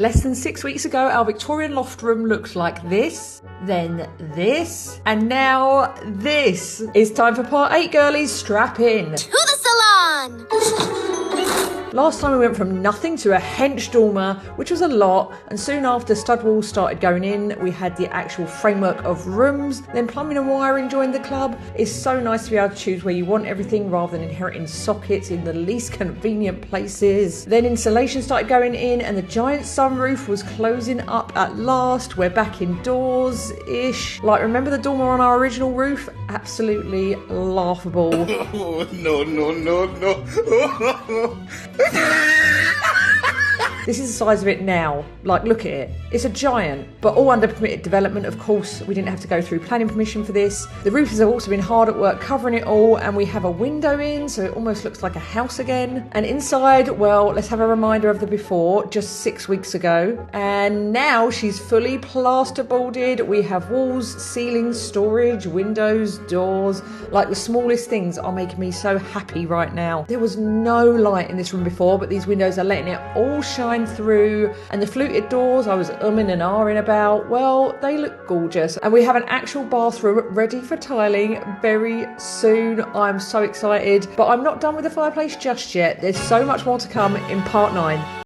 Less than 6 weeks ago, our Victorian loft room looked like this, then this, and now this. It's time for part 8, girlies. Strap in. To the salon! Last time we went from nothing to a hench dormer, which was a lot, and soon after stud walls started going in, we had the actual framework of rooms, then plumbing and wiring joined the club. It's so nice to be able to choose where you want everything rather than inheriting sockets in the least convenient places. Then insulation started going in and the giant sunroof was closing up at last. We're back indoors-ish. Like, remember the dormer on our original roof? Absolutely laughable. Oh, no. This is the size of it now. Like, look at it. It's a giant, but all under permitted development, of course. We didn't have to go through planning permission for this. The roofers have also been hard at work covering it all, and we have a window in, so it almost looks like a house again. And inside, well, let's have a reminder of the before, just 6 weeks ago. And now she's fully plasterboarded. We have walls, ceilings, storage, windows, doors. Like, the smallest things are making me so happy right now. There was no light in this room before, but these windows are letting it all shine through, and the fluted doors I was umming and ahhing about, well, they look gorgeous. And we have an actual bathroom ready for tiling very soon. I'm so excited, but I'm not done with the fireplace just yet. There's so much more to come in part 9.